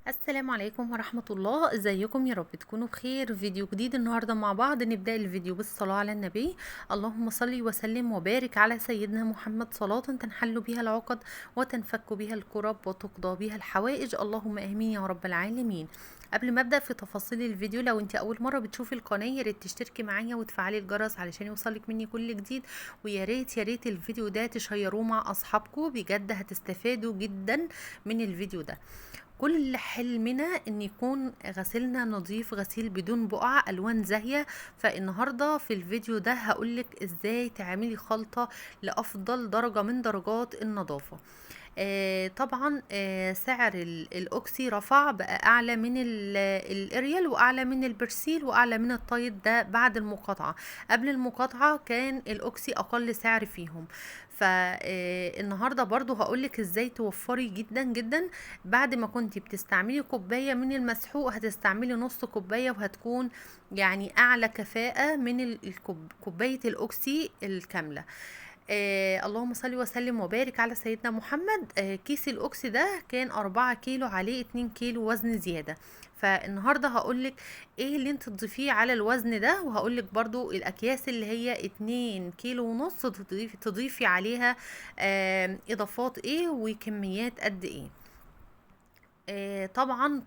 السلام عليكم ورحمة الله. ازيكم؟ يا رب تكونوا بخير. فيديو جديد النهاردة مع بعض. نبدأ الفيديو بالصلاة على النبي. اللهم صل وسلم وبارك على سيدنا محمد صلاة تنحل بها العقد وتنفك بها الكرب وتقضى بها الحوائج، اللهم امين يا رب العالمين. قبل ما ابدا في تفاصيل الفيديو، لو انت اول مره بتشوفي القناه يا ريت تشتركي معايا وتفعلي الجرس علشان يوصلك مني كل جديد، ويا ريت الفيديو ده تشيروه مع اصحابكم، بجد هتستفادوا جدا من الفيديو ده. كل حلمنا ان يكون غسيلنا نظيف، غسيل بدون بقع الوان زاهية. فالنهاردة في الفيديو ده هقولك ازاي تعملي خلطة لافضل درجة من درجات النظافة. طبعا سعر الاوكسي رفع بقى اعلى من الاريال واعلى من البرسيل واعلى من التايد ده بعد المقاطعة. قبل المقاطعة كان الاوكسي اقل سعر فيهم. فالنهارده برضو هقولك ازاي توفري جدا جدا. بعد ما كنتي بتستعملي كوباية من المسحوق هتستعملي نص كوباية، وهتكون يعني اعلى كفاءة من كوباية الاوكسي الكاملة. اللهم صل وسلم وبارك على سيدنا محمد. كيس الاوكسي ده كان 4 كيلو، عليه 2 كيلو وزن زيادة. فالنهاردة هقولك ايه اللي انت تضيفيه على الوزن ده، وهقولك برضو الاكياس اللي هي 2 كيلو ونص تضيفي عليها اضافات ايه وكميات قد ايه. طبعا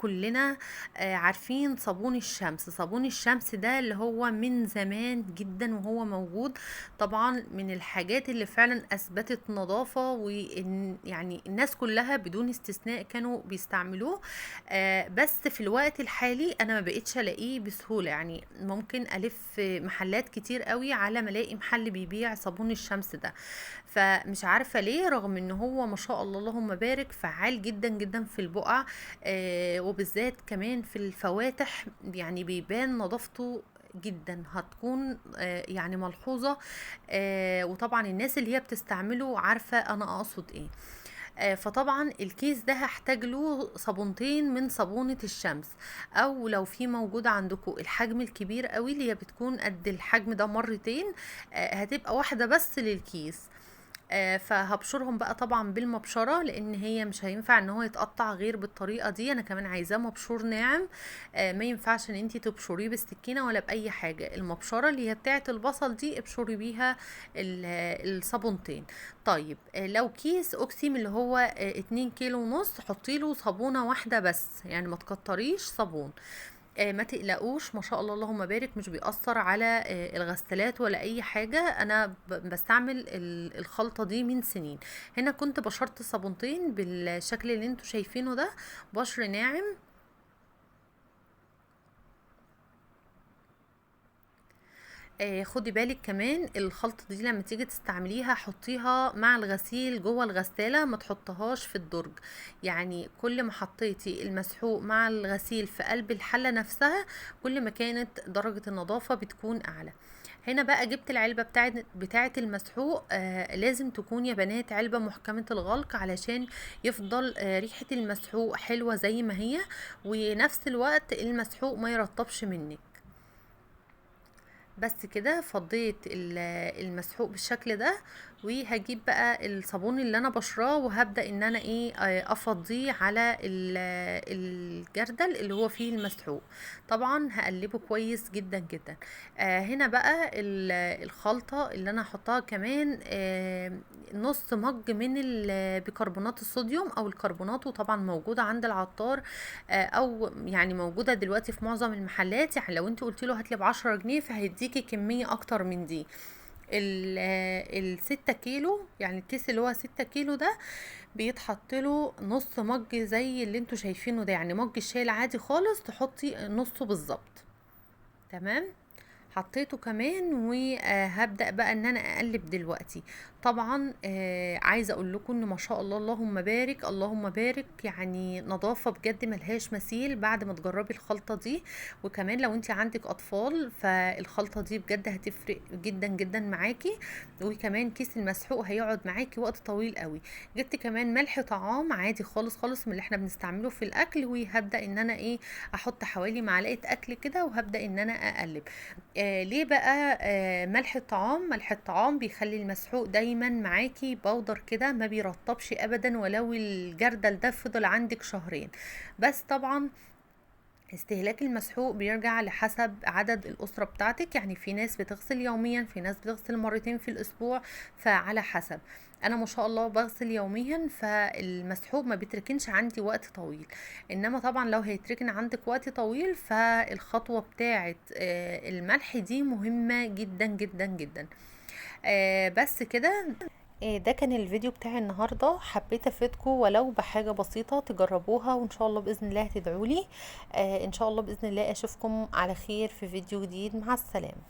كلنا عارفين صابون الشمس. صابون الشمس ده اللي هو من زمان جدا وهو موجود، طبعا من الحاجات اللي فعلا اثبتت نظافة، ويعني الناس كلها بدون استثناء كانوا بيستعملوه. بس في الوقت الحالي انا ما بقيتش الاقيه بسهولة، يعني ممكن الف محلات كتير قوي على ما الاقي محل بيبيع صابون الشمس ده. فمش عارفة ليه، رغم ان هو ما شاء الله اللهم بارك فعال جدا جدا في البقع، وبالذات كمان في الفواتح، يعني بيبان نظافته جدا، هتكون يعني ملحوظة. وطبعا الناس اللي هي بتستعمله عارفة انا اقصد ايه. فطبعا الكيس ده هحتاج له صابونتين من صابونة الشمس، او لو في موجود عندكم الحجم الكبير قوي اللي هي بتكون قد الحجم ده مرتين، هتبقى واحدة بس للكيس. فهبشرهم بقى طبعا بالمبشره، لان هي مش هينفع ان هو يتقطع غير بالطريقه دي. انا كمان عايزاه مبشور ناعم. ما ينفعش ان انتي تبشريه بالسكينه ولا باي حاجه. المبشره اللي هي بتاعه البصل دي ابشري بيها الصابونتين. طيب لو كيس اوكسي من اللي هو 2 كيلو ونص، حطي له صابونه واحده بس، يعني ما تكتريش صابون. ما تقلقوش، ما شاء الله اللهم بارك، مش بيأثر على الغسالات ولا اي حاجة. انا بستعمل الخلطة دي من سنين. هنا كنت بشرت صابونتين بالشكل اللي انتوا شايفينه ده، بشر ناعم. خدي بالك كمان الخلطة دي لما تيجي تستعمليها حطيها مع الغسيل جوه الغسالة، ما تحطهاش في الدرج. يعني كل ما حطيتي المسحوق مع الغسيل في قلب الحلة نفسها، كل ما كانت درجة النظافة بتكون اعلى. هنا بقى جبت العلبة بتاعت المسحوق. لازم تكون يا بنات علبة محكمة الغلق، علشان يفضل ريحة المسحوق حلوة زي ما هي، ونفس الوقت المسحوق ما يرطبش منك. بس كده فضيت المسحوق بالشكل ده، وهجيب بقى الصابون اللي انا بشراه، وهبدأ ان انا ايه افضيه على الجردل اللي هو فيه المسحوق. طبعا هقلبه كويس جدا جدا. هنا بقى الخلطة اللي انا هحطها كمان نص مج من بيكربونات الصوديوم او الكربونات، وطبعا موجودة عند العطار، او يعني موجودة دلوقتي في معظم المحلات. يعني لو انت قلتي له هاتلي ب10 جنيه فهيديكي كمية اكتر من دي. ال6 كيلو، يعني الكيس اللي هو 6 كيلو ده بيتحط له نص مج زي اللي انتوا شايفينه ده، يعني مج الشاي العادي خالص تحطي نصه بالظبط. تمام. حطيته كمان، وهبدأ بقى ان انا اقلب دلوقتي. طبعا عايزه اقول لكم ان ما شاء الله اللهم بارك اللهم بارك، يعني نظافه بجد ملهاش مثيل بعد ما تجربي الخلطه دي. وكمان لو انت عندك اطفال فالخلطه دي بجد هتفرق جدا جدا معاكي. وكمان كيس المسحوق هيقعد معاكي وقت طويل قوي. جبت كمان ملح طعام عادي خالص خالص من اللي احنا بنستعمله في الاكل، وهبدا ان انا ايه احط حوالي معلقه اكل كده، وهبدا ان انا اقلب. ليه بقى ملح الطعام؟ ملح الطعام بيخلي المسحوق دايما دايما معاكي بودر كده ما بيرطبش ابدا، ولو الجردل ده فضل عندك شهرين. بس طبعا استهلاك المسحوق بيرجع لحسب عدد الأسرة بتاعتك، يعني في ناس بتغسل يوميا، في ناس بتغسل مرتين في الأسبوع، فعلى حسب. أنا ما شاء الله بغسل يوميا، فالمسحوق ما بيتركنش عندي وقت طويل. إنما طبعا لو هيتركن عندك وقت طويل، فالخطوة بتاعت الملح دي مهمة جدا جدا جدا. بس كده. ده كان الفيديو بتاعي النهاردة، حبيت افيدكم ولو بحاجة بسيطة تجربوها، وان شاء الله بإذن الله تدعولي. ان شاء الله بإذن الله اشوفكم على خير في فيديو جديد. مع السلامة.